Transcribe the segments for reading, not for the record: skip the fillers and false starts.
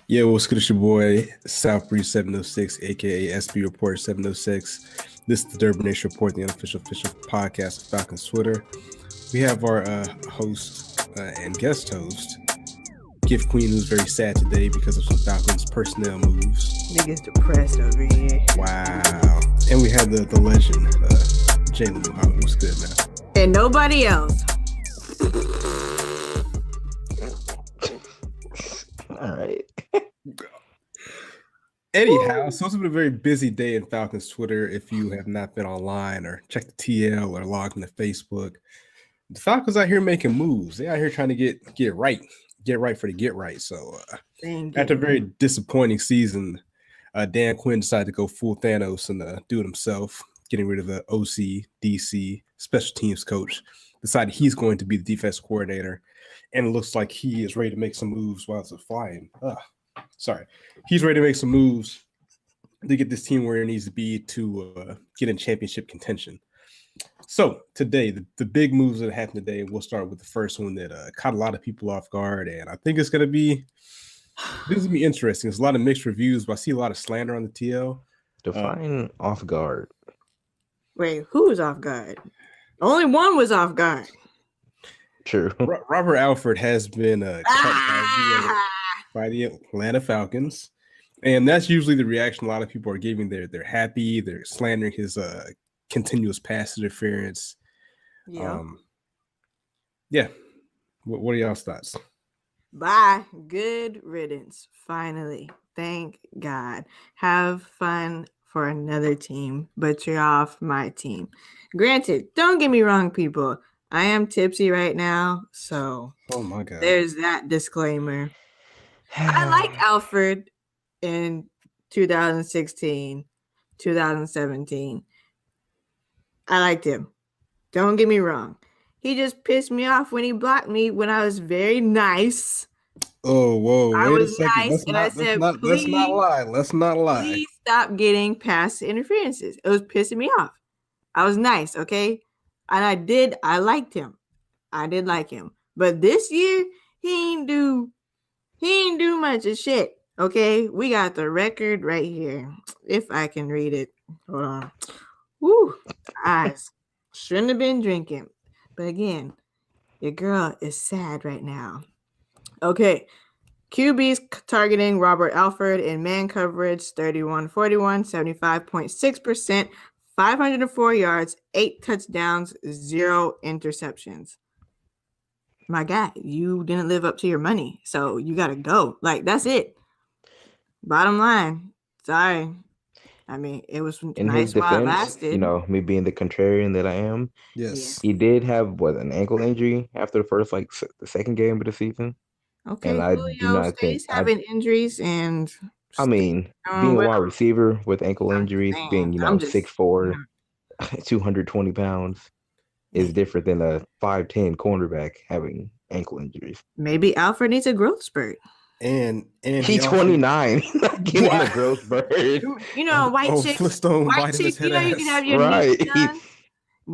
Yeah, what's good? It's your boy South Breeze 706, aka SB Report 706. This is the Durban Nation Report, the unofficial official podcast of Falcons Twitter. We have our host and guest host, Gift Queen, who's very sad today because of some Falcons personnel moves. Niggas depressed over here. Wow. And we have the legend, Jalen Muhammad. What's good, man? And nobody else. All right. Anyhow, so it's been a very busy day in Falcons Twitter. If you have not been online or checked the TL or logged into Facebook, the Falcons out here making moves. They out here trying to get right for the get right. So after a very disappointing season, Dan Quinn decided to go full Thanos and do it himself, getting rid of the OC, DC, special teams coach. Decided he's going to be the defense coordinator, and it looks like he is ready to make some moves while it's flying. He's ready to make some moves to get this team where it needs to be to get in championship contention. So today, the big moves that happened today, we'll start with the first one that caught a lot of people off guard, and I think this is going to be interesting. There's a lot of mixed reviews, but I see a lot of slander on the TL. Define off guard. Wait, who was off guard? Only one was off guard. True. Robert Alford has been cut by the Atlanta Falcons, and that's usually the reaction a lot of people are giving. They're happy. They're slandering his continuous pass interference. Yeah. What are y'all's thoughts? Bye. Good riddance. Finally. Thank God. Have fun for another team, but you're off my team. Granted, don't get me wrong, people. I am tipsy right now, so oh my God, there's that disclaimer. I like Alford in 2016, 2017. I liked him. Don't get me wrong. He just pissed me off when he blocked me when I was very nice. Oh, whoa. I wait was a second. nice, and I said, let's not lie. Let's not lie. Please stop getting pass interferences. It was pissing me off. I was nice, okay? And I liked him. I did like him. But this year, he ain't do much of shit. Okay? We got the record right here. If I can read it. Hold on. Woo. I shouldn't have been drinking. But again, your girl is sad right now. Okay. QB's targeting Robert Alford in man coverage, 31-41, 75.6%, 504 yards, 8 touchdowns, 0 interceptions. My guy, you didn't live up to your money, so you got to go. Like, that's it. Bottom line. Sorry. I mean, it was in nice his defense, while it lasted. me being the contrarian that I am. Yes. He did have an ankle injury after the first the second game of the season. Okay, and I do not think having injuries and being a wide receiver with ankle injuries, being 6'4", 220 pounds is different than a 5'10" cornerback having ankle injuries. Maybe Alfred needs a growth spurt. And he's 29. He's not getting a growth spurt. White chicks. White chicks, you can have your knees done.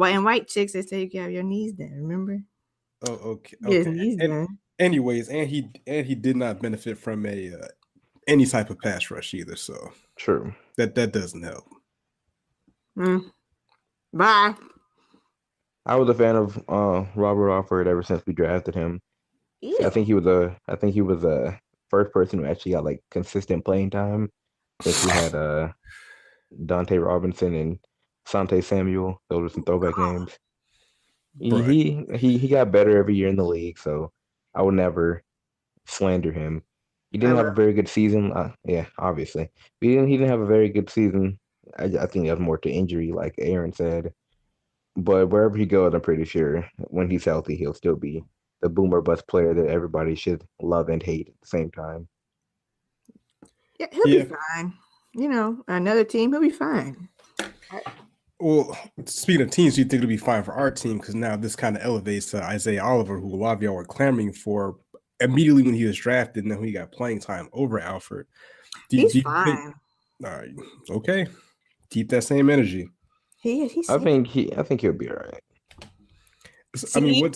And white chicks, they say you can have your knees done. Remember? Oh, okay. His knees done. Anyways, and he did not benefit from any type of pass rush either. So true. That doesn't help. Bye. I was a fan of Robert Alford ever since we drafted him. Yeah. I think he was a first person who actually got like consistent playing time. Since we had Dante Robinson and Sante Samuel. Those are some throwback names. He got better every year in the league, so I would never slander him. He didn't have a very good season. Obviously. He didn't have a very good season. I think that was more to injury, like Aaron said. But wherever he goes, I'm pretty sure when he's healthy, he'll still be the boomer bust player that everybody should love and hate at the same time. Yeah, he'll be fine. Another team, he'll be fine. Well, speaking of teams, you think it'll be fine for our team because now this kind of elevates Isaiah Oliver, who a lot of y'all were clamoring for immediately when he was drafted, and then when he got playing time over Alford. He's fine. Okay, keep that same energy. He's I think he'll be all right. I mean,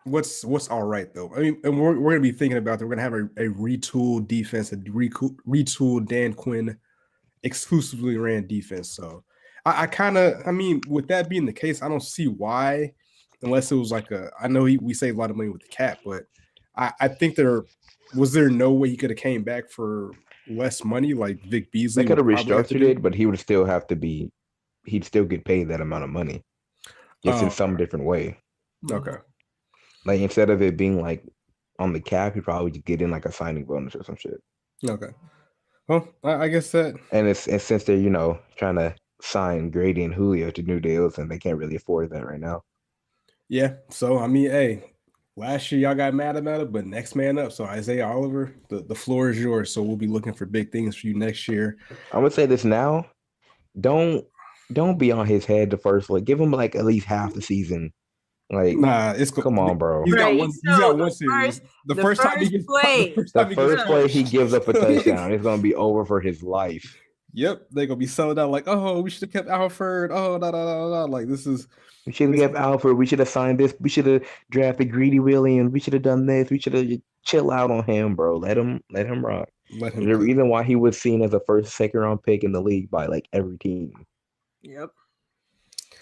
what's all right though? I mean, and we're gonna be thinking about that. We're gonna have a retooled defense, a retooled Dan Quinn exclusively ran defense. So I mean, with that being the case, I don't see why, unless it was like I know we saved a lot of money with the cap, but I think there no way he could have came back for less money like Vic Beasley. They could have restructured it, but he would still have to be. He'd still get paid that amount of money, just in some different way. Okay. Like instead of it being like on the cap, he'd probably just get in like a signing bonus or some shit. Okay. Well, I guess that. And since they're trying to sign Grady and Julio to new deals, and they can't really afford that right now. Yeah. So I mean, hey, last year y'all got mad about it, but next man up. So Isaiah Oliver, the floor is yours. So we'll be looking for big things for you next year. I'm gonna say this now. Don't be on his head the first look. Give him like at least half the season. Like, nah, it's come on, bro. He's got one series. The first time he gives up a touchdown, it's gonna be over for his life. Yep, they're gonna be selling out like, oh, we should have kept Alford. Oh, no. Like this is. We should have kept Alford. We should have signed this. We should have drafted Greedy Williams. We should have done this. We should have chill out on him, bro. Let him rock. There's a reason why he was seen as a second round pick in the league by like every team. Yep.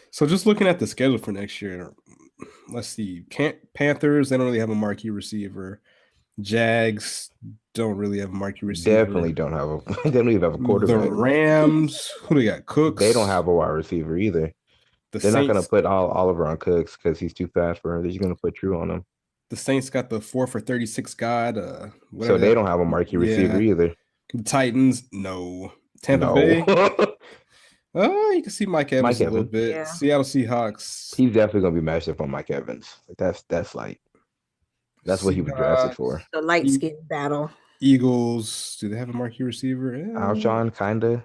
So just looking at the schedule for next year, let's see. Panthers, they don't really have a marquee receiver. Jags don't really have a marquee receiver. Definitely don't have they don't even have a quarterback. The Rams, who do they got? Cooks. They don't have a wide receiver either. They're not going to put Oliver on Cooks because he's too fast for him. They're just going to put True on him. The Saints got the 4 for 36 god. So they don't have a marquee receiver either. The Titans, no. Tampa Bay. Oh, you can see Mike Evans a little bit. Yeah. Seattle Seahawks. He's definitely going to be matched up on Mike Evans. That's what he was drafted for. The light skin battle. Eagles. Do they have a marquee receiver? Yeah. Alshon, kind of. I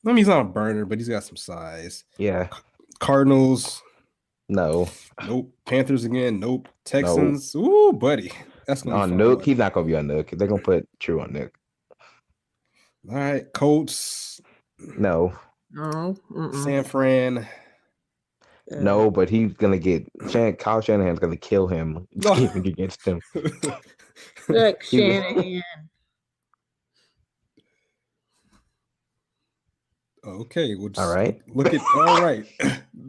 mean, he's not a burner, but he's got some size. Yeah. Cardinals. No. Nope. Panthers again. Nope. Texans. Nope. Ooh, buddy. That's gonna be Nook. He's not gonna be on Nook. They're gonna put True on Nook. All right. Colts. No. No. San Fran. No, but he's gonna get Kyle Shanahan's gonna kill him even against him. Look, Shanahan. Okay, we'll just all right. All right.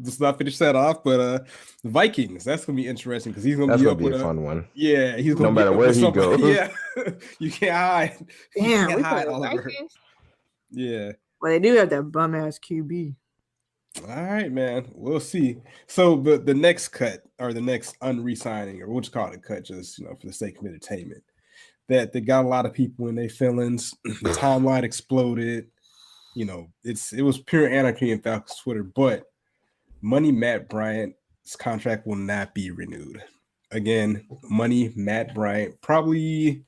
Let's not finish that off, but Vikings. That's gonna be interesting because he's gonna be a fun one. Yeah, he's gonna no matter where he goes. Yeah, you can't hide. Damn, you we can't hide all over. Yeah. Well, they do have that bum ass QB. All right, man. We'll see. So the next cut or the next unre-signing, or we'll just call it a cut, just for the sake of entertainment. That they got a lot of people in their feelings. The timeline exploded. It was pure anarchy in Falcons Twitter, but Money Matt Bryant's contract will not be renewed. Again, Money Matt Bryant, probably,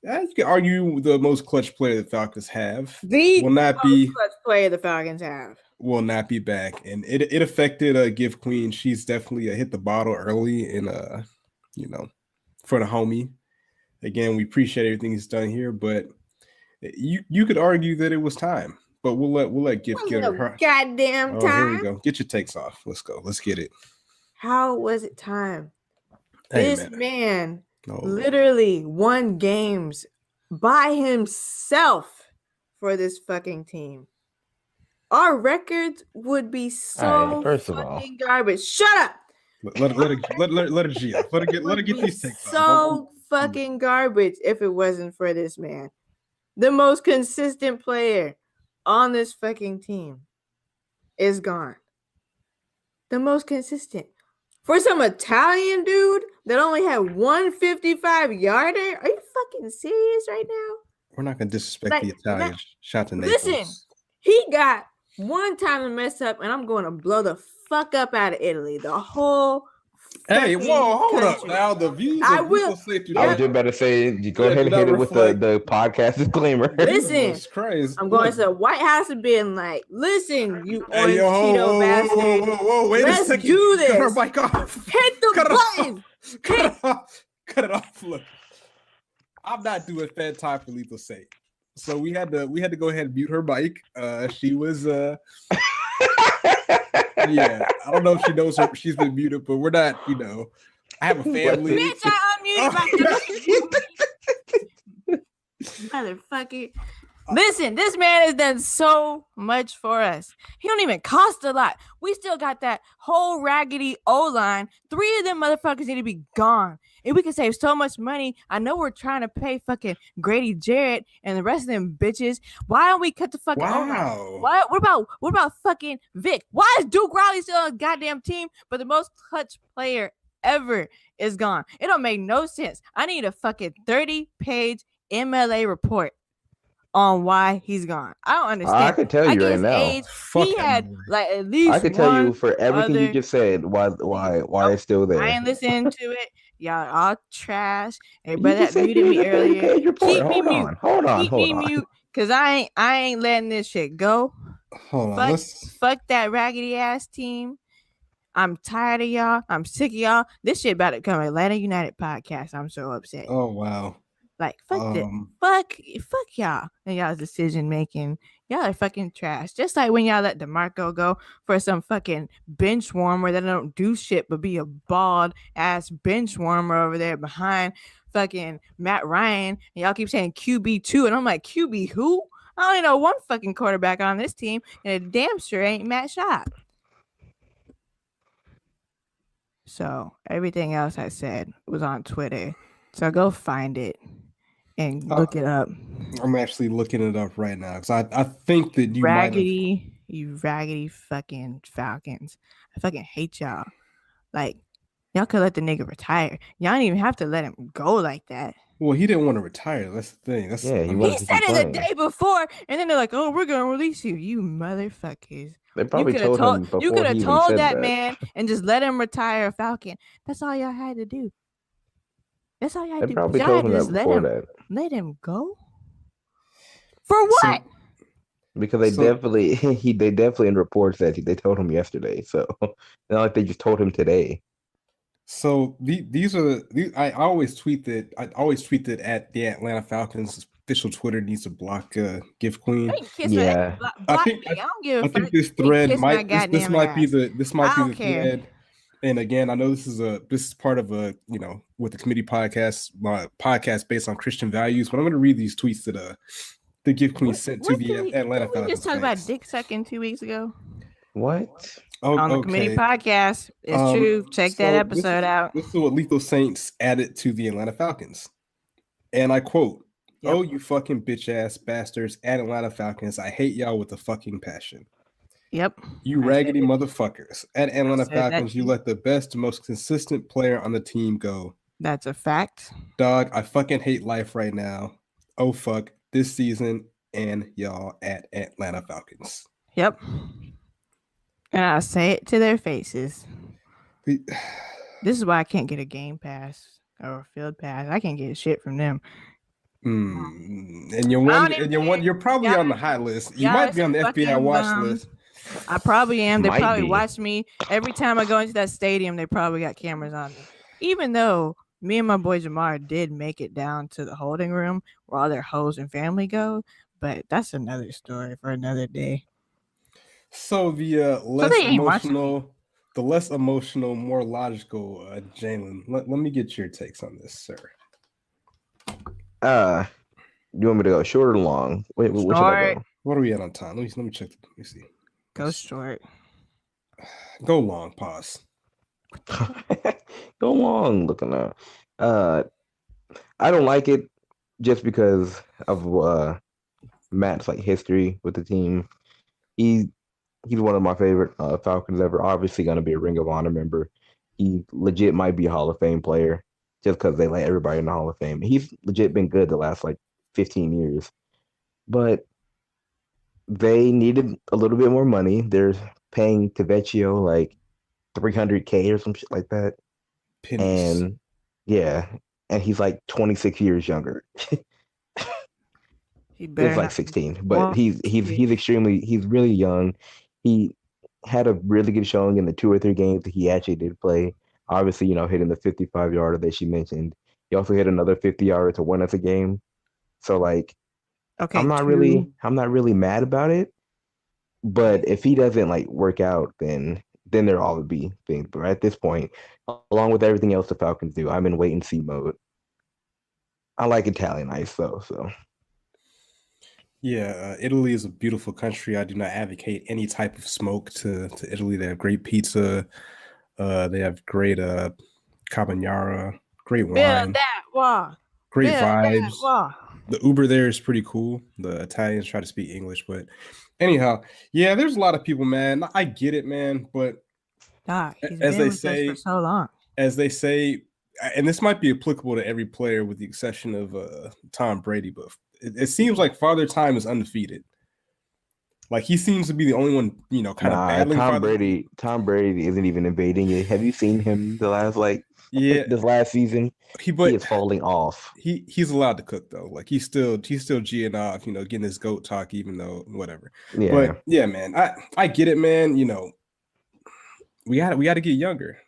you can argue the most clutch player the Falcons have. Clutch player the Falcons have. Will not be back. And it affected Give Queen. She's definitely hit the bottle early in, for the homie. Again, we appreciate everything he's done here, but you could argue that it was time. But we'll let Gift get her goddamn time. Here we go. Get your takes off. Let's go. Let's get it. How was it time? Hey, this man literally won games by himself for this fucking team. Our records would be so fucking garbage. Shut up. Let her G up. Let her get these takes off. So fucking garbage if it wasn't for this man. The most consistent player on this fucking team is gone. The most consistent. For some Italian dude that only had 155 yarder? Are you fucking serious right now? We're not going to disrespect the Italians. Shout to Naples. Listen, he got one time to mess up, and I'm going to blow the fuck up out of Italy. The whole Hey, whoa, hold up now. The views I will. I was just about to say, you go ahead and hit it with the podcast disclaimer. Listen, crazy. I'm going to the White House and being like, listen, you orange Cheeto bastard. Whoa, wait a second. Do this. Cut her mic off. Hit the button. Cut it off. Look, I'm not doing fan time for lethal sake. So we had to go ahead and mute her mic. She was yeah, I don't know if she knows she's been muted, but we're not, I have a family. Bitch, I unmuted myself. Motherfucker. Listen, this man has done so much for us. He don't even cost a lot. We still got that whole raggedy O-line. 3 of them motherfuckers need to be gone. If we can save so much money, I know we're trying to pay fucking Grady Jarrett and the rest of them bitches. Why don't we cut the fucking O-line? What about fucking Vic? Why is Duke Riley still on the goddamn team, but the most clutch player ever is gone? It don't make no sense. I need a fucking 30-page MLA report on why he's gone. I don't understand. I can tell you right now. Age, he had like at least. I can tell you for everything you just said why it's still there. I ain't listening to it. Y'all all trash. Everybody that muted me earlier. Keep me mute. Hold on. Cause I ain't letting this shit go. Hold on. Fuck that raggedy ass team. I'm tired of y'all. I'm sick of y'all. This shit about to come Atlanta United podcast. I'm so upset. Oh wow. Like fuck y'all and y'all's decision making. Y'all are fucking trash. Just like when y'all let DeMarco go for some fucking bench warmer that don't do shit but be a bald ass bench warmer over there behind fucking Matt Ryan. And y'all keep saying QB2 and I'm like, QB who? I only know one fucking quarterback on this team and it damn sure ain't Matt Schaub. So everything else I said was on Twitter. So go find it and look it up. I'm actually looking it up right now because I think that you raggedy fucking Falcons. I fucking hate y'all. Like y'all could let the nigga retire. Y'all don't even have to let him go like that. Well, he didn't want to retire. That's the thing. He said it the day before, and then they're like, "Oh, we're gonna release you, you motherfuckers." They probably told him before. You could have told that man and just let him retire a Falcon. That's all y'all had to do. That's all y'all had to do. Probably told him that before that. Let him go. For what? Because they definitely in reports that they told him yesterday. So not like they just told him today. So I always tweet that at the Atlanta Falcons official Twitter needs to block Gift Queen. Yeah, I think this thread might be the thread. And again, I know this is part of a with the committee podcast based on Christian values, but I'm going to read these tweets that the Gift Queen sent to the Atlanta Falcons. We just talked about dick sucking 2 weeks ago. What? On the committee podcast. It's true. Check that episode out. This is what Lethal Saints added to the Atlanta Falcons. And I quote, "Oh, you fucking bitch ass bastards at Atlanta Falcons. I hate y'all with a fucking passion." Yep. You raggedy motherfuckers. At Atlanta Falcons, you let the best, most consistent player on the team go. That's a fact. Dog, I fucking hate life right now. Oh, fuck. This season and y'all at Atlanta Falcons. Yep. And I'll say it to their faces. This is why I can't get a game pass or a field pass. I can't get shit from them. And you're probably on the hot list. You might be on the FBI watch list. I probably am. They probably watch me every time I go into that stadium. They probably got cameras on me. Even though me and my boy Jamar did make it down to the holding room where all their hoes and family go, but that's another story for another day. So the less emotional, more logical Jalen. Let me get your takes on this, sir. You want me to go short or long? Wait, short. What should I go? What are we at on time? Let me check. Let me see. Go short. Go long. Pause. Go long. Looking at. I don't like it just because of Matt's history with the team. He's one of my favorite Falcons ever. Obviously, going to be a Ring of Honor member. He legit might be a Hall of Fame player just because they let everybody in the Hall of Fame. He's legit been good the last 15 years, but they needed a little bit more money. They're paying Tavecchio $300K or some shit like that. Pennies. And yeah, and he's 26 years younger. He's 16, but he's really young. He had a really good showing in the 2 or 3 games that he actually did play. Obviously, hitting the 55-yarder that she mentioned. He also hit another 50-yarder to win us a game. So okay, I'm not really mad about it. But if he doesn't work out, then then there all would be things. But at this point, along with everything else the Falcons do, I'm in wait and see mode. I like Italian ice though, so. Yeah, Italy is a beautiful country. I do not advocate any type of smoke to Italy. They have great pizza. They have great carbonara, great Build wine, that wall. great Build that vibes. wall. The Uber there is pretty cool. The Italians try to speak English, but anyhow, yeah, there's a lot of people, man. I get it, man, but God, he's as been they with us say, for so long. as they say, and this might be applicable to every player with the exception of Tom Brady, but it seems like Father Time is undefeated. Like he seems to be the only one, kind of battling. Tom Brady isn't even invading it. Have you seen him this last season? He is falling off. He's allowed to cook though. Like he's still G'ing off, getting his GOAT talk, even though whatever. Yeah. But yeah, man, I get it, man. We got to get younger.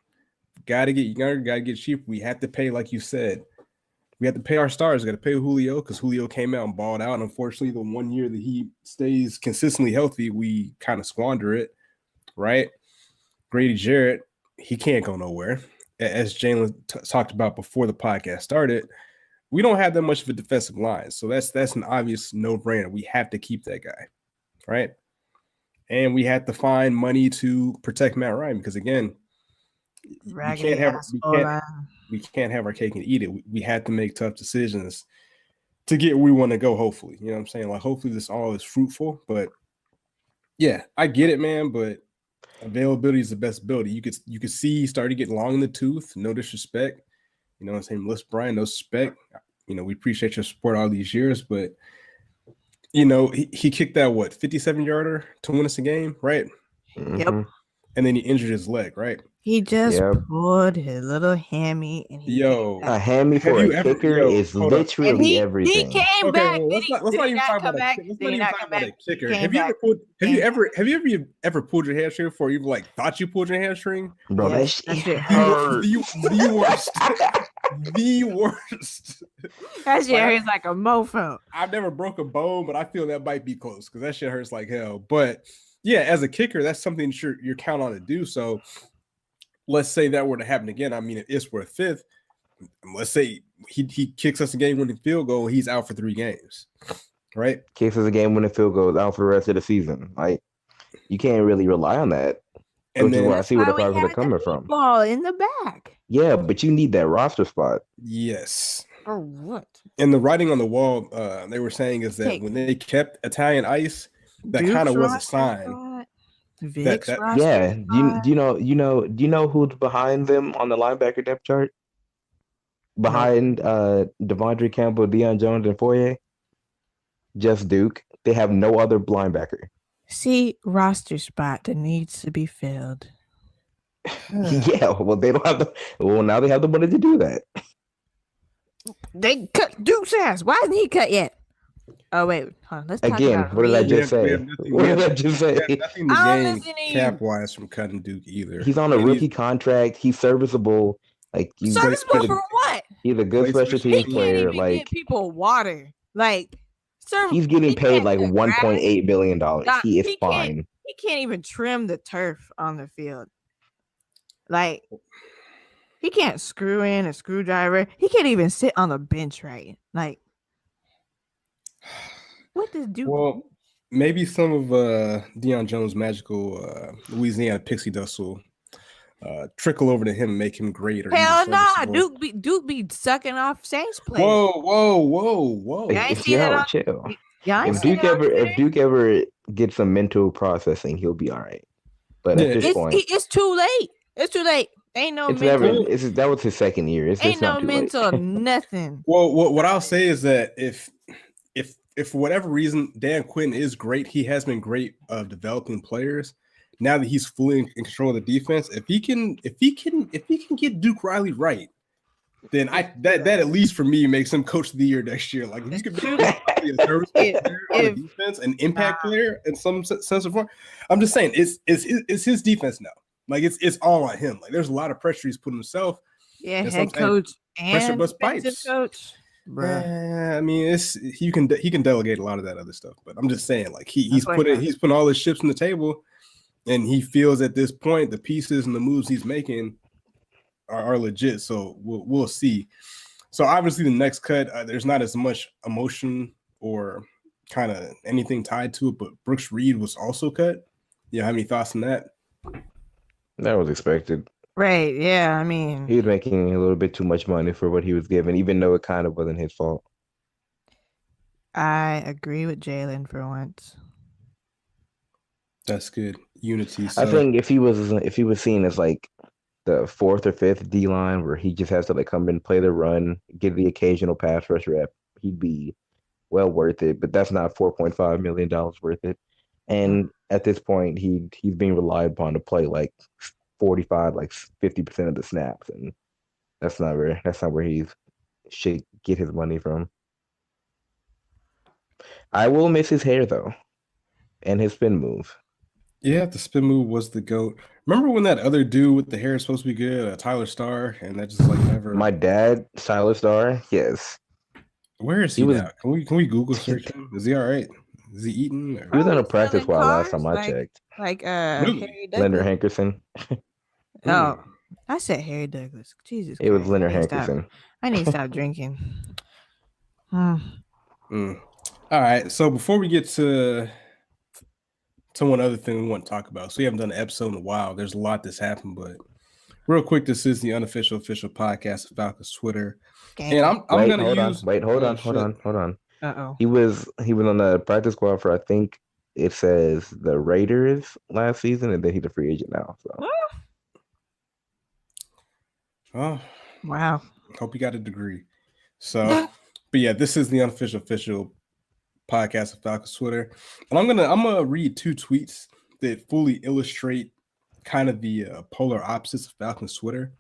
Got to get younger. Got to get cheaper. We have to pay, like you said. We have to pay our stars. We got to pay Julio because Julio came out and balled out. And unfortunately, the 1 year that he stays consistently healthy, we kind of squander it, right? Grady Jarrett, he can't go nowhere. As Jalen talked about before the podcast started, we don't have that much of a defensive line. So that's an obvious no-brainer. We have to keep that guy, right? And we have to find money to protect Matt Ryan because, again, we can't have our cake and eat it. We have to make tough decisions to get where we want to go, hopefully. You know what I'm saying? Like, hopefully this all is fruitful. But, yeah, I get it, man, but availability is the best ability. You could see he started getting long in the tooth. No disrespect. You know what I'm saying? Melissa Bryan, no respect. We appreciate your support all these years, but, he kicked that, 57-yarder to win us a game, right? Yep. And then he injured his leg, right? He just pulled his little hammy. And a hammy for a kicker is literally everything. He came back. Let's not even talk about a kicker. Have you ever pulled your hamstring before? You thought you pulled your hamstring? Bro, that shit hurt. The worst. The worst. That shit hurts like a mofo. I've never broke a bone, but I feel that might be close because that shit hurts like hell. But yeah, as a kicker, that's something you're count on to do. So let's say that were to happen again. I mean, it's worth fifth. Let's say he kicks us a game-winning field goal. He's out for 3 games, right? Kicks us a game-winning field goal, out for the rest of the season. Like, you can't really rely on that. And which is where I see where the problems are coming from. Ball in the back. Yeah, but you need that roster spot. Yes. Or what? And the writing on the wall, they were saying is that when they kept Italian ice, that kind of was a sign. Yeah. Do you know who's behind them on the linebacker depth chart? Behind Devondre Campbell, Deion Jones, and Foye? Just Duke. They have no other linebacker. See, roster spot that needs to be filled. Yeah, well, they don't have the. Well, now they have the money to do that. They cut Duke's ass. Why isn't he cut yet? Oh wait, let's talk again. What did I just say? What did I just say? Nothing to gain cap wise from cutting Duke either. He's on a rookie contract. He's serviceable. Serviceable for what? He's a good special teams player. Get people water. He's getting paid $1.8 billion. He is fine. He can't even trim the turf on the field. He can't screw in a screwdriver. He can't even sit on the bench right. What does Duke? Well, maybe some of Deion Jones' magical Louisiana pixie dust will trickle over to him and make him great. Hell no, Duke be sucking off Saints players. Whoa! Chill. If Duke ever gets some mental processing, he'll be all right. But at this point, it's too late. It's too late. Ain't no mental. That was his second year. Ain't no mental nothing. Well, what I'll say is that if for whatever reason Dan Quinn is great, he has been great of developing players. Now that he's fully in control of the defense, if he can get Duke Riley right, then that at least for me makes him coach of the year next year. Like if you could be a service player on the defense, an impact player in some sense of form. I'm just saying it's his defense now. It's all on him. There's a lot of pressure he's put himself. Yeah, head coach and defensive coach. I mean, he can delegate a lot of that other stuff, but I'm just saying, he's putting all his chips on the table, And he feels at this point the pieces and the moves he's making are legit. So we'll see. So obviously the next cut, there's not as much emotion or kind of anything tied to it, but Brooks Reed was also cut. You have any thoughts on that? That was expected. Right. Yeah. I mean, He was making a little bit too much money for what he was given, even though it kind of wasn't his fault. I agree with Jalen for once. That's good. Unity. So I think if he was seen as like the fourth or fifth D line where he just has to like come in, play the run, get the occasional pass rush rep, he'd be well worth it. But that's not $4.5 million worth it. And at this point, he's being relied upon to play like 45, like 50% of the snaps, and that's not where he should get his money from. I will miss his hair though, and his spin move. yeah, the spin move was the GOAT. Remember when that other dude with the hair is supposed to be good, Tyler Starr, and that just like never. My dad, Tyler Starr, yes. Where is he now? Can we Google search him? Is he all right? Is he eating? He was on a practice selling squad last cars, time I checked. Like Really? Harry Leonard Douglas. Hankerson. Oh, I said Harry Douglas. Jesus It was Christ. Leonard Hankerson. I need to stop drinking. All right. So before we get to one other thing we want to talk about, so we haven't done an episode in a while. There's a lot that's happened, but real quick, this is the unofficial official podcast of Falcons Twitter, and I'm gonna use. Hold on. Uh-oh. He was on the practice squad for, I think it says, the Raiders last season, and then he's a free agent now. So. Oh, wow. Hope you got a degree. So, but yeah, this is the unofficial official podcast of Falcons Twitter, and I'm gonna read two tweets that fully illustrate kind of the polar opposites of Falcons Twitter.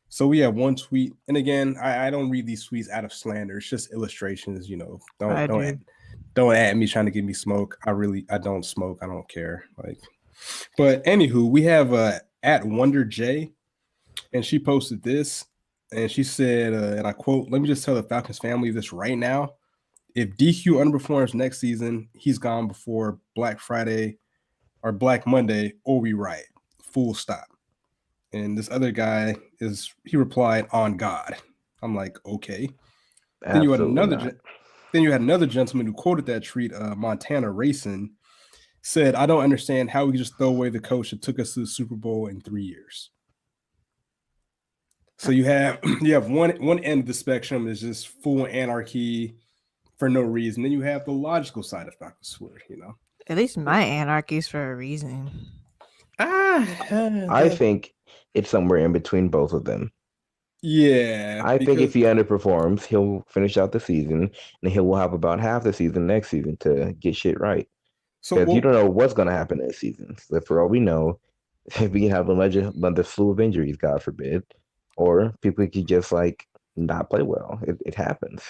So we have one tweet, and again, I don't read these tweets out of slander. It's just illustrations, you know. Don't at me trying to give me smoke. I don't smoke. I don't care. Like, but anywho, we have at Wonder J, and she posted this, and she said, and I quote, "Let me just tell the Falcons family this right now. If DQ underperforms next season, he's gone before Black Friday or Black Monday, or we riot. Full stop." And this other guy he replied, "On God." I'm like, okay. Then you had another gentleman who quoted that tweet, Montana Racing, said, "I don't understand how we can just throw away the coach that took us to the Super Bowl in 3 years." So you have one end of the spectrum is just full anarchy for no reason. Then you have the logical side of Falcons Twitter, you know. At least my anarchy's for a reason. I think it's somewhere in between both of them. Yeah. I think if he underperforms, he'll finish out the season, and he will have about half the season next season to get shit right. Because you don't know what's going to happen this season. So for all we know, we can have another slew of injuries, God forbid, or people could just like not play well. It happens.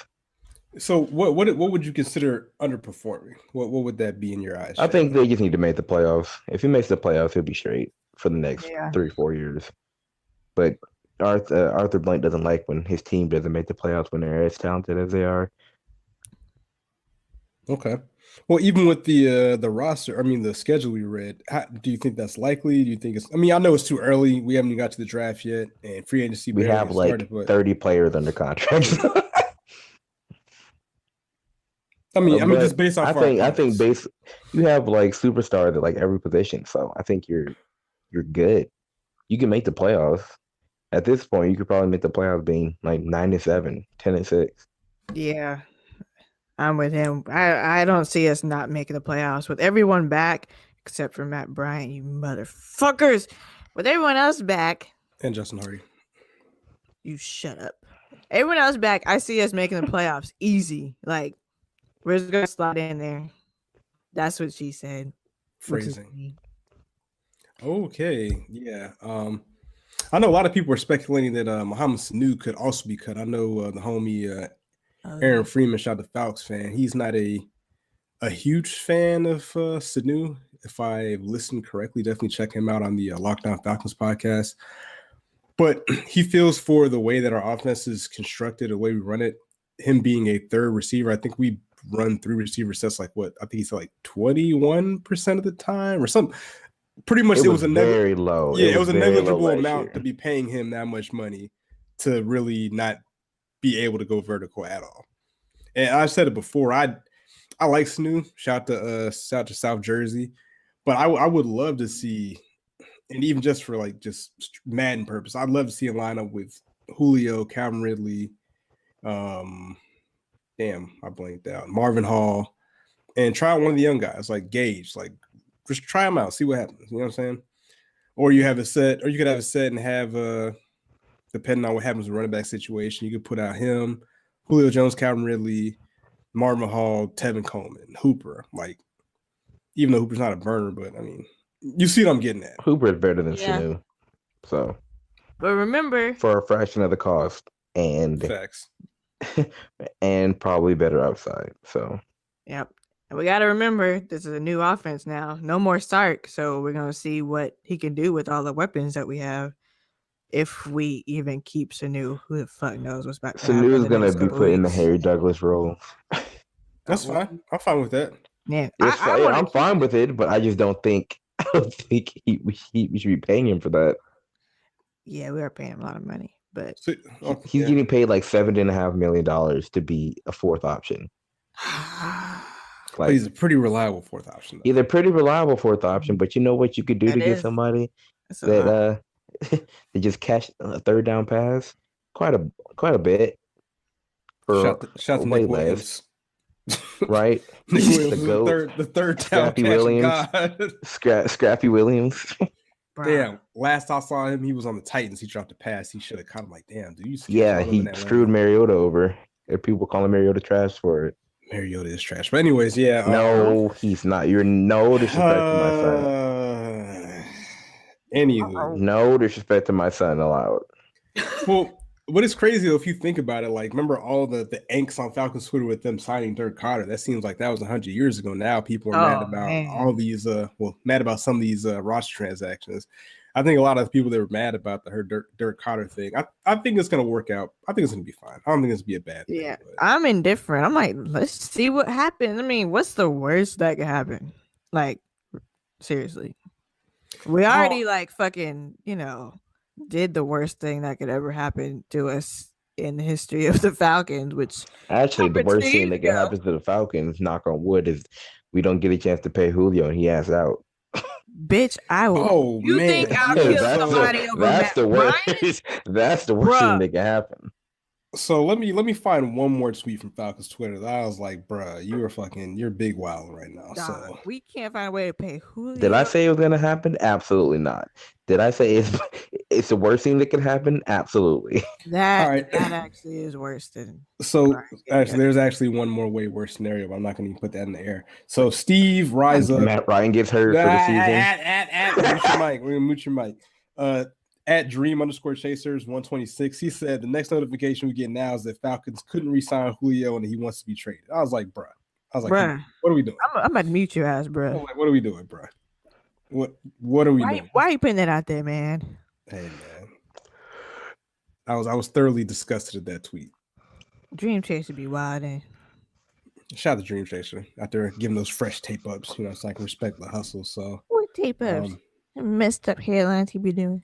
So what would you consider underperforming? What would that be in your eyes? I think they just need to make the playoffs. If he makes the playoffs, he'll be straight for the next 3-4 years. But Arthur Blank doesn't like when his team doesn't make the playoffs when they're as talented as they are. Okay. Well, even with the roster, I mean the schedule we read, do you think that's likely? Do you think it's? I mean, I know it's too early. We haven't even got to the draft yet, and free agency. We have like started, 30 players under contract. I mean, just based off. I think you have like superstars at like every position, so I think you're good. You can make the playoffs. At this point, you could probably make the playoffs being like 9-7, 10-6. Yeah, I'm with him. I don't see us not making the playoffs with everyone back except for Matt Bryant. You motherfuckers! With everyone else back and Justin Hardy. You shut up. Everyone else back, I see us making the playoffs easy. Like we're just gonna slide in there. That's what she said. Phrasing. Okay, yeah. I know a lot of people are speculating that Mohamed Sanu could also be cut. I know the homie Aaron Freeman, shout out to Falcons fan. He's not a huge fan of Sanu. If I listened correctly, definitely check him out on the Lockdown Falcons podcast. But he feels for the way that our offense is constructed, the way we run it, him being a third receiver. I think we run 3 receiver sets like what? I think he's like 21% of the time or something. pretty much it was a very low. Yeah, it was a negligible amount amount to be paying him that much money to really not be able to go vertical at all. And I've said it before. I like Sanu. Shout to South Jersey, but I would love to see, and even just for like just Madden purpose, I'd love to see a lineup with Julio, Calvin Ridley, I blanked out, Marvin Hall, and try one of the young guys like Gage. Like just try them out, see what happens. You know what I'm saying? Or you have it set, or you could have it set and have depending on what happens with the running back situation, you could put out him, Julio Jones, Calvin Ridley, Marvin Hall, Tevin Coleman, Hooper. Like, even though Hooper's not a burner, but I mean, you see what I'm getting at. Hooper is better than Sanu. So, but remember, for a fraction of the cost and facts, and probably better upside. So, yep. And we got to remember, this is a new offense now. No more Sark, so we're gonna see what he can do with all the weapons that we have. If we even keep Sanu, who the fuck knows what's about to happen? Sanu is gonna be put in the Harry Douglas role. That's fine. I'm fine with that. Yeah, I'm fine with it, but I just don't think we should be paying him for that. Yeah, we are paying him a lot of money, but he's getting paid like $7.5 million to be a fourth option. Like, he's a pretty reliable fourth option. He's a pretty reliable fourth option, but you know what you could do to get somebody that they just catch a third down pass? Quite a bit. Shout to Nick Williams. Right? Nick Williams, the third down Scrappy Williams. Scrappy Williams. Damn, last I saw him, he was on the Titans. He dropped a pass. He should have kind of like, damn, dude. He screwed Mariota over. And people calling Mariota trash for it. Mariota is trash. But anyways, yeah. No, he's not. You're no disrespect to my son. Anywho. No disrespect to my son allowed. Well, what is crazy though, if you think about it, like remember all the angst on Falcons Twitter with them signing Dirk Carter? That seems like that was 100 years ago. Now people are mad about all these mad about some of these roster transactions. I think a lot of the people that were mad about the Dirk Carter thing, I think it's gonna work out. I think it's gonna be fine. I don't think it's gonna be a bad thing. Yeah, I'm indifferent. I'm like, let's see what happens. I mean, what's the worst that could happen? Like, seriously. We already like fucking, did the worst thing that could ever happen to us in the history of the Falcons, which actually the worst thing that could happen to the Falcons, knock on wood, is we don't get a chance to pay Julio and he asks out. Bitch, I will. Oh, you man. think I'll kill somebody over That's the worst. Bryant? That's the worst thing that can happen. So let me find one more tweet from Falcons Twitter that I was like, bruh, you're big wild right now. Dog, so we can't find a way to pay Julio. Did I say it was gonna happen? Absolutely not. Did I say it's the worst thing that could happen? Absolutely. That actually is worse than. So actually, there's actually one more way worse scenario, but I'm not going to even put that in the air. So Steve rise up. Matt Ryan gets hurt for the season. Mute your mic. We're gonna mute your mic. At Dream_Chasers 126, he said the next notification we get now is that Falcons couldn't re-sign Julio and he wants to be traded. I was like, bruh. What are we doing? I'm about to mute your ass, bruh. Like, what are we doing, bruh? What are we doing? Why are you putting that out there, man? Hey, man. I was thoroughly disgusted at that tweet. Dream Chaser be wild, eh? Shout out to Dream Chaser out there giving those fresh tape ups, so I can respect the hustle. So what tape ups? Messed up hairlines he be doing.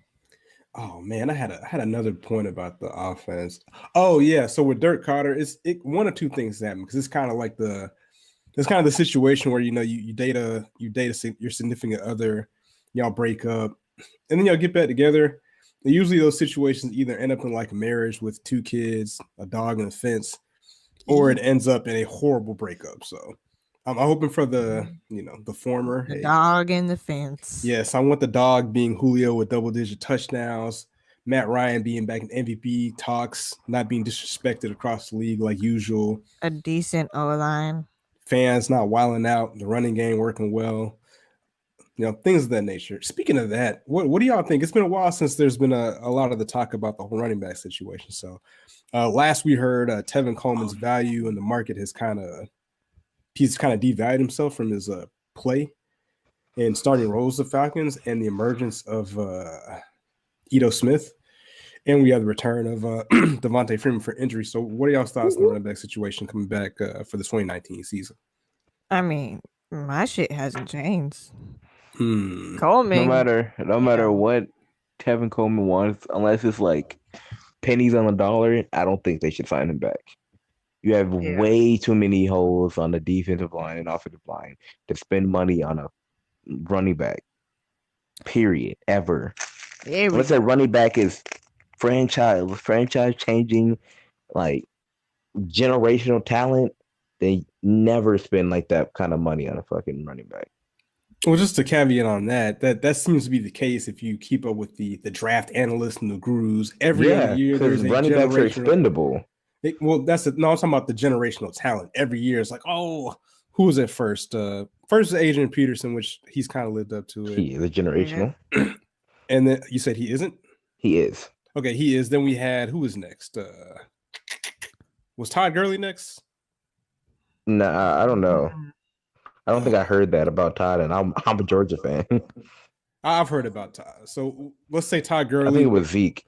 Oh man, I had another point about the offense. Oh yeah, so with Dirk Carter, one or two things happen because it's kind of like the situation where you date your significant other, y'all break up, and then y'all get back together. And usually those situations either end up in like a marriage with 2 kids, a dog, and a fence, or it ends up in a horrible breakup. So I'm hoping for the former. The dog and the fence. Yes, I want the dog being Julio with double-digit touchdowns, Matt Ryan being back in MVP talks, not being disrespected across the league like usual. A decent O-line. Fans not wilding out, the running game working well. Things of that nature. Speaking of that, what do y'all think? It's been a while since there's been a lot of the talk about the whole running back situation. So last we heard Tevin Coleman's value in the market he's kind of devalued himself from his play in starting roles of Falcons and the emergence of Ito Smith. And we have the return of Devontae Freeman for injury. So what are y'all's thoughts on the running back situation coming back for the 2019 season? I mean, my shit hasn't changed. Coleman. No matter what Tevin Coleman wants, unless it's like pennies on the dollar, I don't think they should sign him back. You have way too many holes on the defensive line and offensive line to spend money on a running back. Period. Ever. Unless that running back is franchise changing, like generational talent, they never spend like that kind of money on a fucking running back. Well, just a caveat on that seems to be the case if you keep up with the draft analysts and the gurus. Every other year, there's a running backs are expendable. I'm talking about the generational talent. Every year, it's like, oh, who was at first? First is Adrian Peterson, which he's kind of lived up to it. He is a generational. And then you said he isn't? He is. Okay, he is. Then we had, who was next? Was Todd Gurley next? Nah, I don't know. I don't think I heard that about Todd, and I'm a Georgia fan. I've heard about Todd. So let's say Todd Gurley. I think it was Zeke.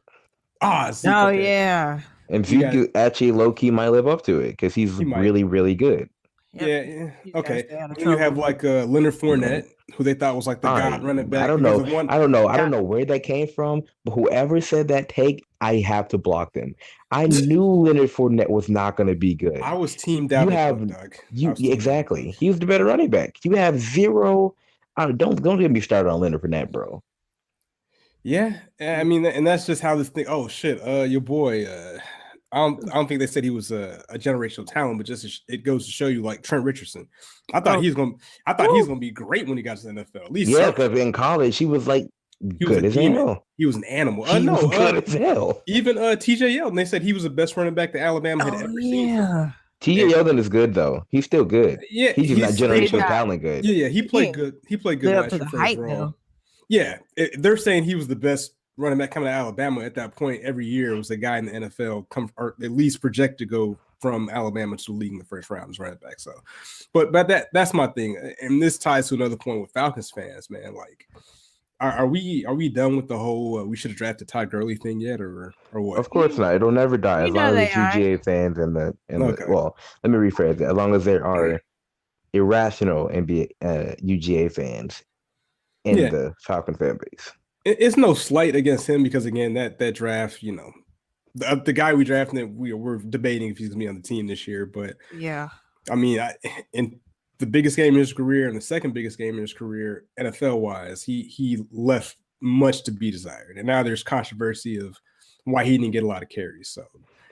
Zeke. Oh, okay. Yeah. And Zeke actually low-key might live up to it because he's really, really good. Yep. Yeah. Okay. And you have like Leonard Fournette, who they thought was like the god running back. I don't know. I don't know where that came from, but whoever said that take, I have to block them. I knew Leonard Fournette was not going to be good. I was teamed out. Exactly. He was the better running back. You have zero. Don't get me started on Leonard Fournette, bro. Yeah, I mean, and that's just how this thing. Oh shit, your boy. I don't think they said he was a generational talent, but just it goes to show you, like Trent Richardson. I thought he's gonna be great when he got to the NFL. At least because in college he was like good as hell. He was an animal. He was good as hell. Even T.J. Yeldon, they said he was the best running back that Alabama had ever seen. T.J. Yeldon is good though. He's still good. Yeah, he's just not generational talent good. Yeah, he played good. He played good last year for his role. Yeah, they're saying he was the best running back coming to Alabama at that point. Every year was a guy in the NFL or at least project to go from Alabama to the league in the first round as running back. So, but that's my thing, and this ties to another point with Falcons fans, man. Like, are we done with the whole we should have drafted Todd Gurley thing yet, or what? Of course not. It'll never die as long as UGA fans and well, let me rephrase it. As long as there are irrational NBA UGA fans in the Falcon fan base. It's no slight against him because, again, that draft, you know, the guy we drafted, we're debating if he's going to be on the team this year. But, I mean, in the biggest game in his career and the second biggest game in his career, NFL-wise, he left much to be desired. And now there's controversy of why he didn't get a lot of carries. So,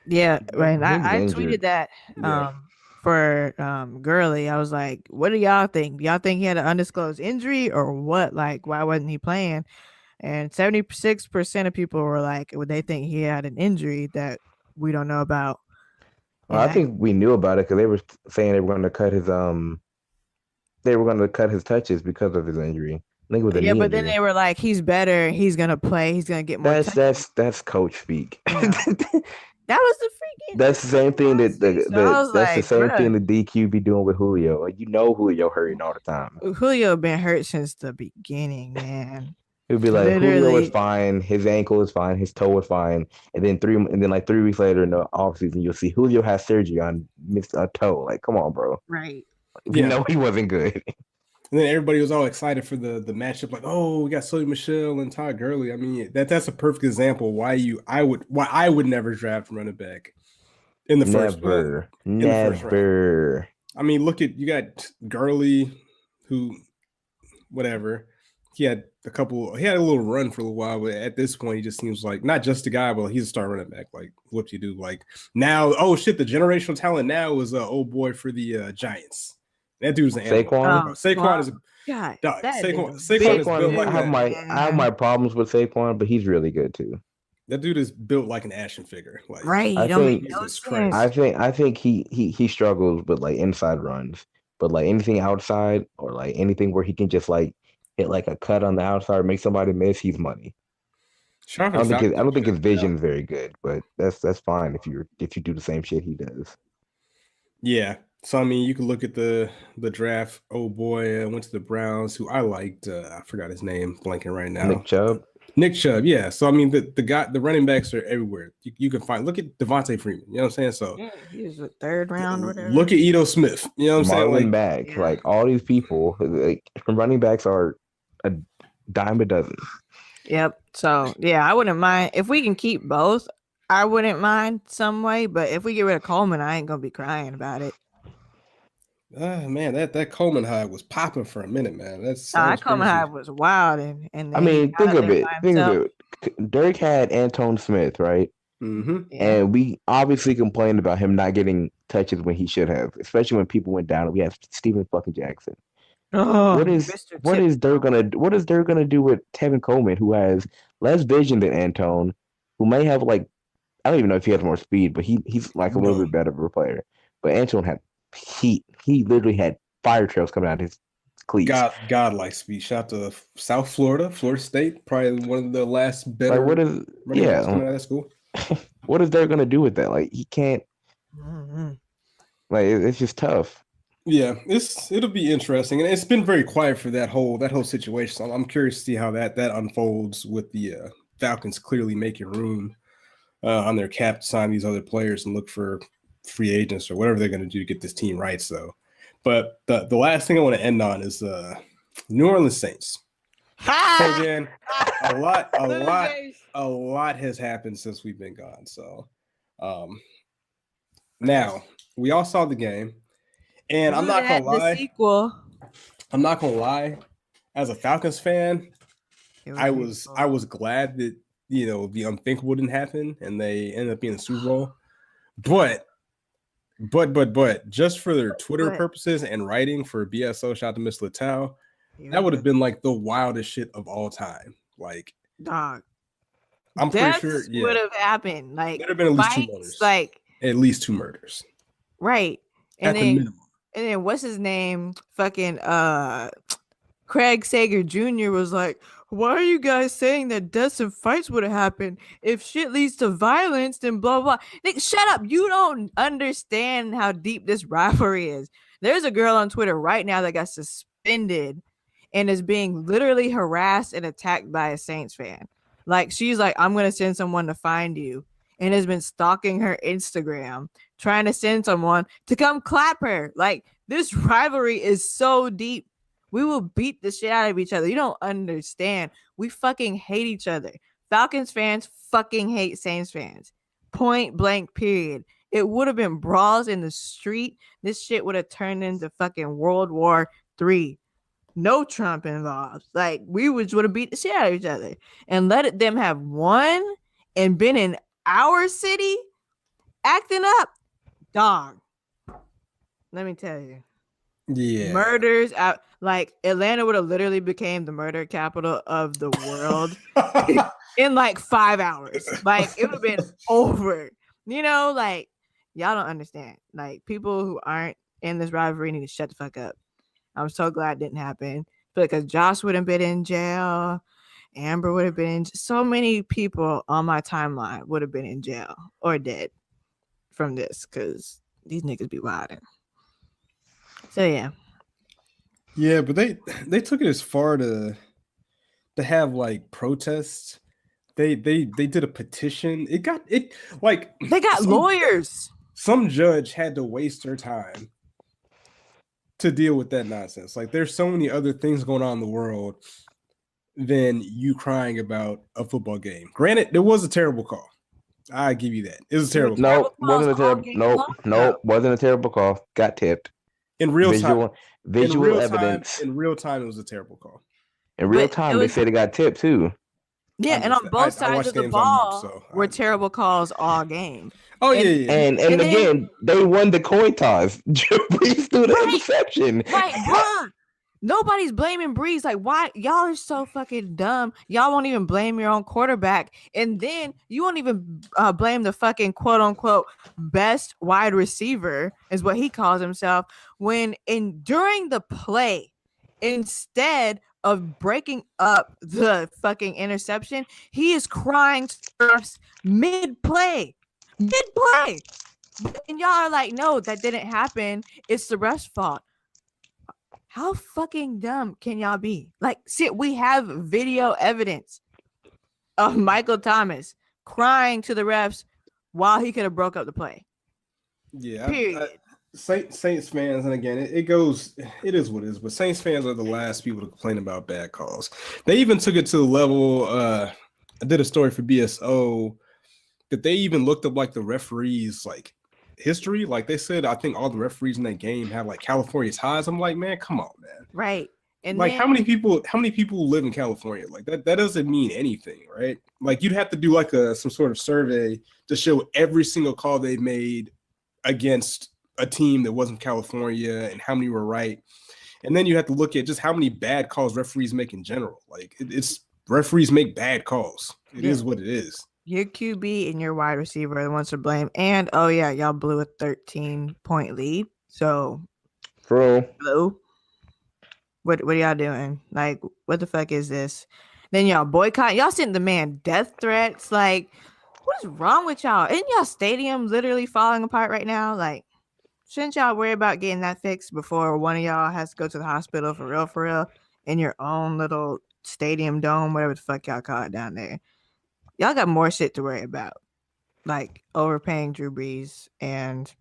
yeah, right. I tweeted that for Gurley. I was like, what do y'all think? Do y'all think he had an undisclosed injury or what? Like, why wasn't he playing? And 76% of people were like, they think he had an injury that we don't know about. Well, I think we knew about it because they were saying they were going to cut his touches because of his injury. I think it was a knee but injury. then they were like, he's better. He's going to play. He's going to get more touches. That's coach speak. Yeah. That was the freaking. That's the same thing that the same thing the DQ be doing with Julio. Like, you know, Julio hurting all the time. Julio been hurt since the beginning, man. It would be like Julio is fine, his ankle is fine, his toe is fine, and then 3 weeks later in the offseason, you'll see Julio has surgery on missed a toe. Like, come on, bro. Right. You know he wasn't good. And then everybody was all excited for the matchup, like, oh, we got Sony Michel and Todd Gurley. I mean, that's a perfect example why I would never draft running back in the first round. Never. I mean, look at, you got Gurley, who, whatever. He had a little run for a little while, but at this point, he just seems like not just a guy, but he's a star running back. Like, what do you do? Like, now, oh shit, the generational talent now is old boy for the Giants. That dude's an Saquon. Saquon is God. Saquon is built like I have my problems with Saquon, but he's really good too. That dude is built like an action figure. Like, right. I think he struggles with like inside runs, but like anything outside or like anything where he can just like hit like a cut on the outside or make somebody miss, he's money. I don't think his vision is very good, but that's fine if you do the same shit he does. Yeah. So I mean, you can look at the draft. Oh boy, went to the Browns, who I liked. I forgot his name, blanking right now. Nick Chubb. Yeah. So I mean, the running backs are everywhere. You can find. Look at Devontae Freeman. You know what I'm saying? So he was a third round, whatever. Look at Ito Smith. You know what I'm saying? Like all these people, like running backs are a dime a dozen. Yep. So yeah, I wouldn't mind if we can keep both. I wouldn't mind some way, but if we get rid of Coleman, I ain't gonna be crying about it. Man, that Coleman high was popping for a minute, man. That Coleman crazy. was wild, and I mean, think of it. Himself. Dirk had Antone Smith, right? Mm-hmm. Yeah. And we obviously complained about him not getting touches when he should have, especially when people went down. We have Steven fucking Jackson. Oh, what is Dirk gonna do with Tevin Coleman, who has less vision than Antone, who may have like, I don't even know if he has more speed, but he's like a little bit better of a player. But Antone had heat. He literally had fire trails coming out of his cleats. Godlike speed. Shout to South Florida, Florida State, probably one of the last better coming out of that school. What is Dirk gonna do with that? Like he can't. Like it's just tough. Yeah, it'll be interesting, and it's been very quiet for that whole situation. So I'm curious to see how that unfolds with the Falcons clearly making room on their cap to sign these other players and look for free agents or whatever they're going to do to get this team right. So, but the last thing I want to end on is New Orleans Saints. Again, a lot has happened since we've been gone. So, now we all saw the game. And I'm not gonna lie. Sequel. I'm not gonna lie. As a Falcons fan, I was glad that the unthinkable didn't happen and they ended up being the Super Bowl. But just for their Twitter purposes and writing for BSO, shout out to Miss Littell, that would have been like the wildest shit of all time. Like, dog, I'm pretty sure would have happened. Like, there'd have been at least 2 murders. Like at least 2 murders. Right. At the minimum. And then what's his name? Fucking Craig Sager Jr. was like, why are you guys saying that deaths and fights would have happened? If shit leads to violence, then blah, blah. Nick, shut up. You don't understand how deep this rivalry is. There's a girl on Twitter right now that got suspended and is being literally harassed and attacked by a Saints fan. Like, she's like, I'm going to send someone to find you. And has been stalking her Instagram, trying to send someone to come clap her. Like, this rivalry is so deep. We will beat the shit out of each other. You don't understand. We fucking hate each other. Falcons fans fucking hate Saints fans. Point blank, period. It would have been brawls in the street. This shit would have turned into fucking World War III. No Trump involved. Like, we would have beat the shit out of each other. And let them have won and been in our city acting up, dog. Let me tell you. Yeah. Murders out. Like, Atlanta would have literally became the murder capital of the world in like 5 hours. Like, it would have been over. Like, y'all don't understand. Like, people who aren't in this rivalry need to shut the fuck up. I'm so glad it didn't happen because Josh would have been in jail. Amber would have been, so many people on my timeline would have been in jail or dead from this because these niggas be wilding. So yeah. Yeah, but they took it as far to have like protests. They did a petition. They got lawyers. Some judge had to waste their time to deal with that nonsense. Like, there's so many other things going on in the world than you crying about a football game. Granted, there was a terrible call. I give you that. It was a terrible call. Wasn't a terrible call. Got tipped. In real time. Visual evidence. In real time, it was a terrible call. In real time, they said it got tipped too. Yeah, and on both sides of the ball were terrible calls all game. Oh, yeah. And again, they won the coin toss. Breeze threw the interception. Right, bruh. Nobody's blaming Breeze. Like, why? Y'all are so fucking dumb. Y'all won't even blame your own quarterback. And then you won't even blame the fucking quote unquote best wide receiver, is what he calls himself, when during the play, instead of breaking up the fucking interception, he is crying mid-play. And y'all are like, no, that didn't happen. It's the ref's fault. How fucking dumb can y'all be? Like, see, we have video evidence of Michael Thomas crying to the refs while he could have broke up the play. Yeah. Period. Saints fans, and again, it goes. It is what it is. But Saints fans are the last people to complain about bad calls. They even took it to the level. I did a story for BSO that they even looked up like the referees like history. Like they said, I think all the referees in that game have like California ties. I'm like, man, come on, man. Right. And like then, how many people live in California? Like that doesn't mean anything, right? Like you'd have to do like some sort of survey to show every single call they made against a team that wasn't California and how many were right. And then you have to look at just how many bad calls referees make in general. Like it's referees make bad calls. It is what it is. Your QB and your wide receiver are the ones to blame. And oh yeah, y'all blew a 13-point lead. So blue. What are y'all doing? Like, what the fuck is this? Then y'all boycott. Y'all sent the man death threats. Like, what is wrong with y'all? Isn't y'all stadium literally falling apart right now? Like, shouldn't y'all worry about getting that fixed before one of y'all has to go to the hospital for real, in your own little stadium dome, whatever the fuck y'all call it down there? Y'all got more shit to worry about, like overpaying Drew Brees and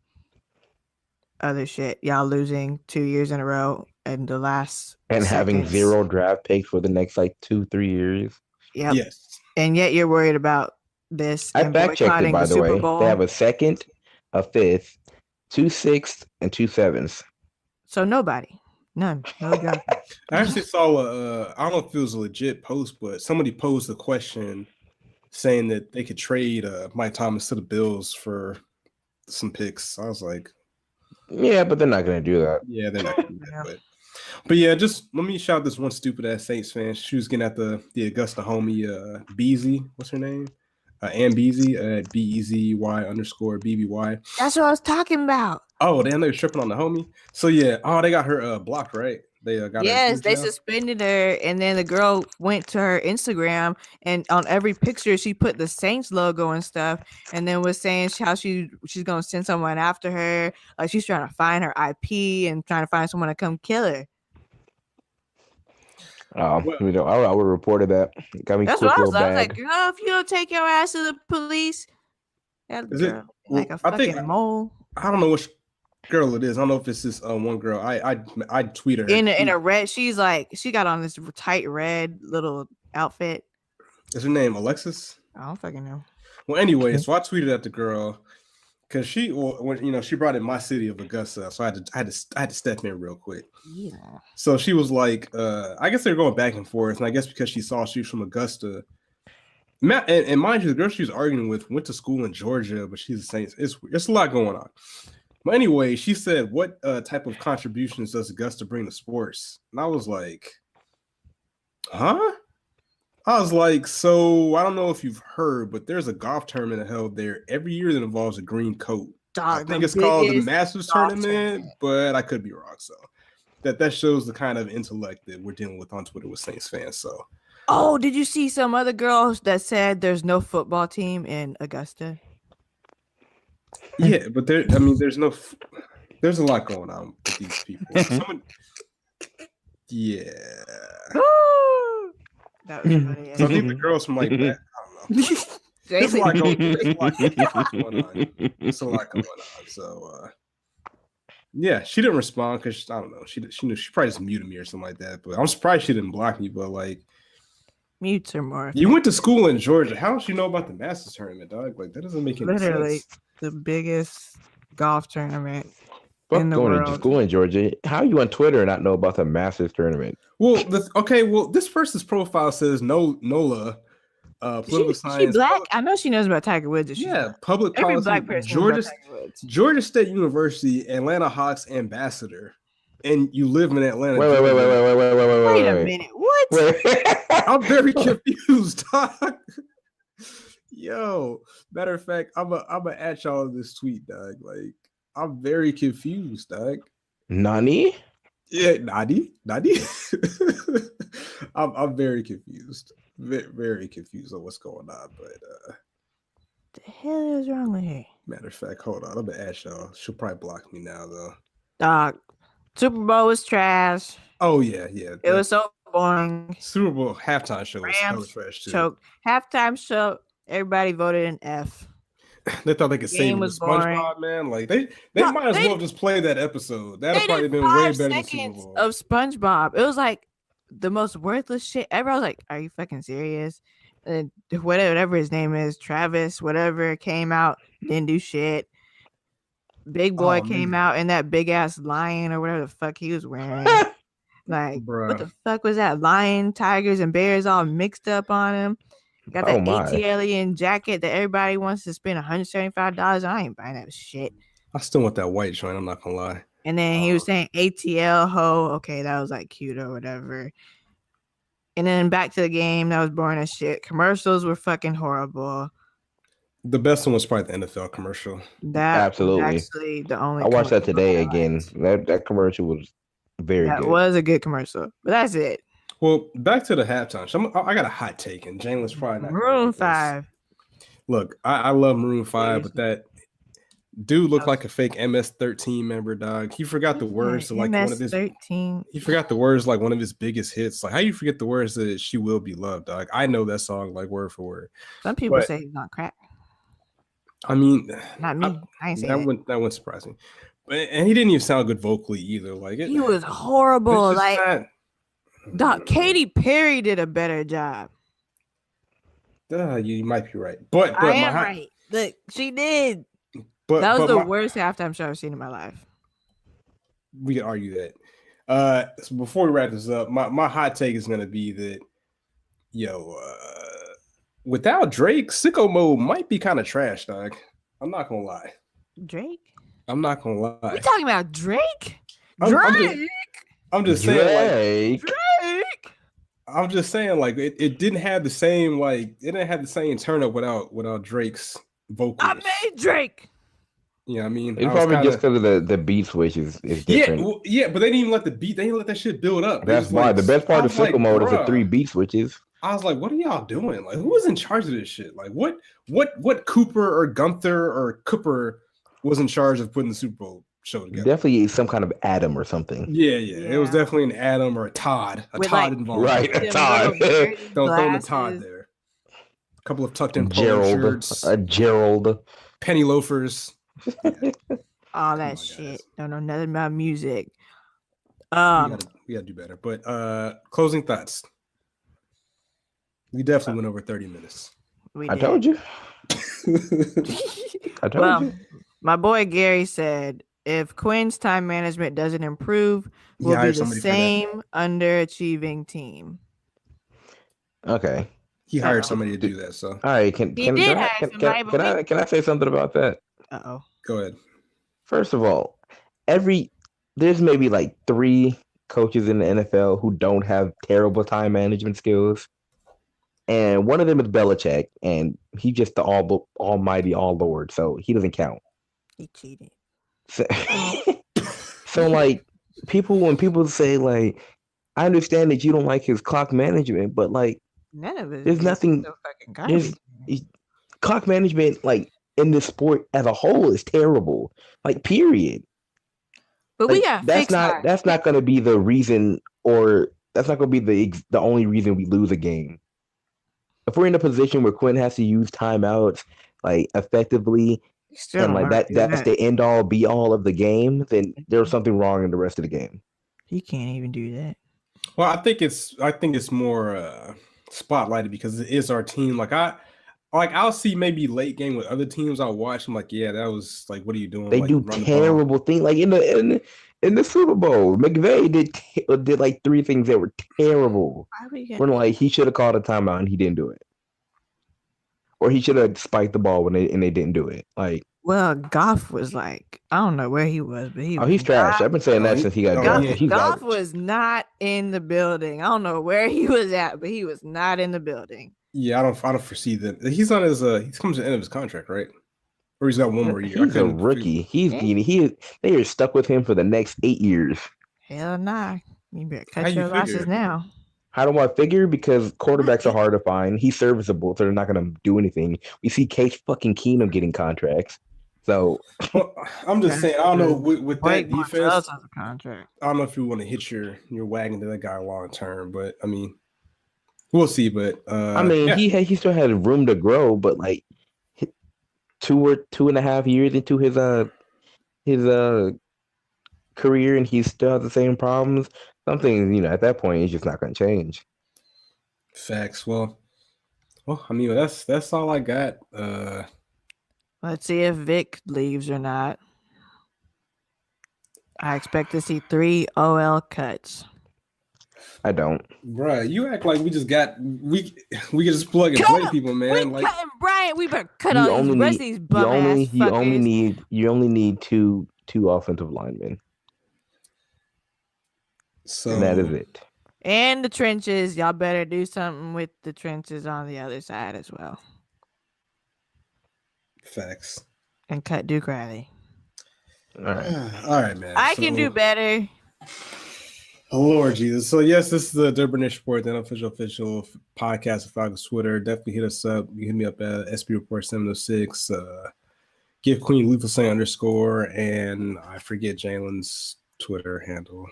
other shit. Y'all losing 2 years in a row and the last and having 0 draft picks for the next like 2-3 years. Yep. Yes. And yet you're worried about this. I fact checked it, by the way. Bowl. They have a 2nd, a 5th, 2 6ths, and 2 7ths. So nobody. None. No draft. I actually saw I don't know if it was a legit post, but somebody posed a question saying that they could trade Mike Thomas to the Bills for some picks. I was like, yeah, but they're not going to do that. Yeah, they're not going to do that. But yeah, just let me shout this one stupid ass Saints fan. She was getting at the Augusta homie Beezy. What's her name? Ann Beezy at BEZY_BBY. That's what I was talking about. Oh, damn, they were tripping on the homie. So yeah, they got her blocked, right? They got her. They suspended her, and then the girl went to her Instagram, and on every picture she put the Saints logo and stuff, and then was saying how she's gonna send someone after her, like she's trying to find her IP and trying to find someone to come kill her. I would reported that. Got me. That's what I was like, girl, if you don't take your ass to the police, like a fucking mole. I don't know which girl it is. I don't know if it's this one girl. I tweeted her in a red. She's like, she got on this tight red little outfit. Is her name Alexis? I don't fucking know. Well, anyway, so I tweeted at the girl because she brought in my city of Augusta, so I had to step in real quick. Yeah. So she was like, I guess they're going back and forth, and I guess because she saw she was from Augusta. And mind you, the girl she was arguing with went to school in Georgia, but she's a Saints. It's a lot going on. But anyway, she said, what type of contributions does Augusta bring to sports? And I was like, huh? I was like, so I don't know if you've heard, but there's a golf tournament held there every year that involves a green coat. I think it's called the Masters tournament, but I could be wrong. So that shows the kind of intellect that we're dealing with on Twitter with Saints fans. So, oh, did you see some other girls that said there's no football team in Augusta? Yeah, but there's a lot going on with these people. Yeah. That was funny. So I think the girls from like that, I don't know. There's a lot going on. So yeah, she didn't respond because I don't know. She knew she probably just muted me or something like that. But I'm surprised she didn't block me. But like, mutes are more. You went to school in Georgia. How did you know about the Masters tournament, dog? Like that doesn't make any sense. The biggest golf tournament in the world. To school in Georgia. How are you on Twitter and not know about the Masters tournament? Well, this person's profile says NOLA. Political science. She black? I know she knows about Tiger Woods. Public every policy. Black person Georgia State University, Atlanta Hawks ambassador, and you live in Atlanta. Wait a minute. What? I'm very confused, dog. Yo, matter of fact, I'm a at y'all in this tweet, dog. Like, I'm very confused, dog. Nani? Yeah, Nani. I'm very confused. Very confused on what's going on, but the hell is wrong with her? Matter of fact, hold on. I'm gonna ask y'all. She'll probably block me now, though. Dog, Super Bowl was trash. Oh yeah. It was so boring. Super Bowl halftime show was hella trash too. Choke. Halftime show. Everybody voted an F. They thought they could save Game it with was boring. SpongeBob, man. Like they No, might as they- well just play that episode. That'd They have probably did been way 5 better than Super seconds Bowl. of SpongeBob. It was like the most worthless shit ever. I was like, "Are you fucking serious?" And whatever his name is, Travis, whatever, came out, didn't do shit. Big Boy came out in that big ass lion or whatever the fuck he was wearing. Like, what the fuck was that? Lion, tigers, and bears all mixed up on him. Got that ATLian jacket that everybody wants to spend $175. I ain't buying that shit. I still want that white joint. I'm not gonna lie. And then he was saying ATL ho. Okay, that was like cute or whatever. And then back to the game. That was boring as shit. Commercials were fucking horrible. The best one was probably the NFL commercial. That absolutely was actually the only. I watched that today again. That commercial was very good. That was a good commercial, but that's it. Well, back to the halftime. So I got a hot take, and Jalen's probably not. Maroon 5. Look, I love Maroon 5, but that dude looked like a fake MS-13 member, dog. He forgot the words to like one of his. He forgot the words like one of his biggest hits. Like, how you forget the words that "She Will Be Loved," dog? I know that song like word for word. Some people say he's not crack. I mean, not me. I ain't saying that wouldn't surprise me. And he didn't even sound good vocally either. Like he was horrible. Like, Doc, Katy Perry did a better job. You might be right, but I am right. Look, she did. But that was the worst halftime show I've seen in my life. We can argue that. So before we wrap this up, my hot take is gonna be that, without Drake, Sicko Mode might be kind of trash, dog. I'm not gonna lie. Drake? I'm not gonna lie. We talking about Drake? I'm just saying, Drake. I'm just saying, like, it didn't have the same, like, it didn't have the same turn up without Drake's vocals. I made Drake. Yeah, I mean, it's probably just because of the beat switch is different. Yeah, but they didn't even let the beat. They didn't let that shit build up. That's why the best part of Sicko Mode is the 3 beat switches. I was like, what are y'all doing? Like, who was in charge of this shit? Like, what Cooper or Gunther or Cooper was in charge of putting the Super Bowl show together? Definitely some kind of Adam or something. Yeah. It was definitely an Adam or a Todd. Involved. Right, a Todd. Don't throw the Todd there. A couple of tucked in polo shirts. A Gerald. Penny loafers. All that shit. Don't know nothing about music. We gotta do better. But closing thoughts. We definitely went over 30 minutes. I told you. I told you. My boy Gary said, if Quinn's time management doesn't improve, we'll be the same underachieving team. Okay. He hired somebody to do that. So, all right. Can I say something about that? Uh-oh. Go ahead. First of all, there's maybe like 3 coaches in the NFL who don't have terrible time management skills. And one of them is Belichick, and he's just the almighty all-lord, so he doesn't count. He cheated. So like, when people say, like, I understand that you don't like his clock management, but like, none of it. There's nothing. There's clock management, like, in this sport as a whole, is terrible. Like, period. But like, we got that's not going to be the reason, or that's not going to be the only reason we lose a game. If we're in a position where Quinn has to use timeouts like effectively, and like that's the end all be all of the game, then there's something wrong in the rest of the game. He can't even do that. Well, I think it's more spotlighted because it is our team. I'll see maybe late game with other teams I'll watch. I'm like, yeah, that was like, what are you doing? They do terrible things. Like in the Super Bowl, McVay did like 3 things that were terrible. When like he should have called a timeout and he didn't do it, or he should have spiked the ball when they didn't do it. Like, well, Goff was like, I don't know where he was, but he's trash. I've been saying that since he got drafted. Goff was not in the building. I don't know where he was at, but he was not in the building. Yeah, I don't foresee that. He's on his he comes to the end of his contract, right? Or he's got one more year. He's a rookie. They are stuck with him for the next 8 years. Hell nah. You better cut your losses now. How do I figure? Because quarterbacks are hard to find. He's serviceable, so they're not going to do anything. We see Case fucking Keenum getting contracts. So I'm just saying, I don't know with that defense. Contract. I don't know if you want to hitch your wagon to that guy long term, but I mean, we'll see. But he still has room to grow. But like, two and a half years into his career, and he still has the same problems. Something, at that point, is just not going to change. Facts. Well, I mean, that's all I got. Let's see if Vic leaves or not. I expect to see 3 OL cuts. I don't. Bruh, you act like we can just plug and play people, man. We Like cutting Bryant. We better cut all these rest of these bum ass fuckers. You only need two offensive linemen. So and that is it. And the trenches, y'all better do something with the trenches on the other side as well. Facts. And cut Duke Riley. All right. All right, man. I can do better. Oh, Lord Jesus. So, yes, this is the Durbanish Report, the unofficial podcast of Falcons Twitter. Definitely hit us up. You hit me up at SB Report 706. Give Queen Lethal Say _ and I forget Jalen's Twitter handle.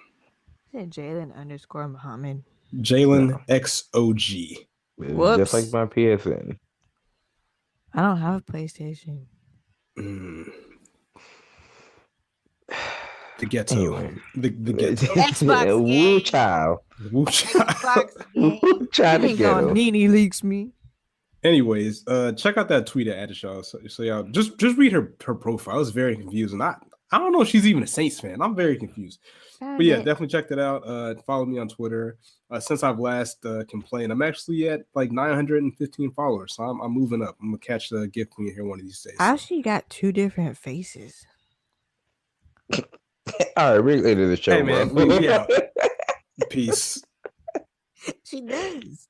Is it Jalen _ Muhammad? Jalen XOG. Whoops. Just like my PSN. I don't have a PlayStation. The ghetto. Anyway. The ghetto. Xbox Woo child. Woo child. Woo child to ghetto. Nene leaks me. Anyways, check out that tweet at y'all. So y'all just read her profile. I was very confused. And I don't know if she's even a Saints fan. I'm very confused. But yeah, definitely check that out. Follow me on Twitter. Since I've last complained, I'm actually at like 915 followers. So I'm moving up. I'm gonna catch the gift queen here one of these days. How she got 2 different faces? All right, we're later the show. Hey man, we out. Peace. She does.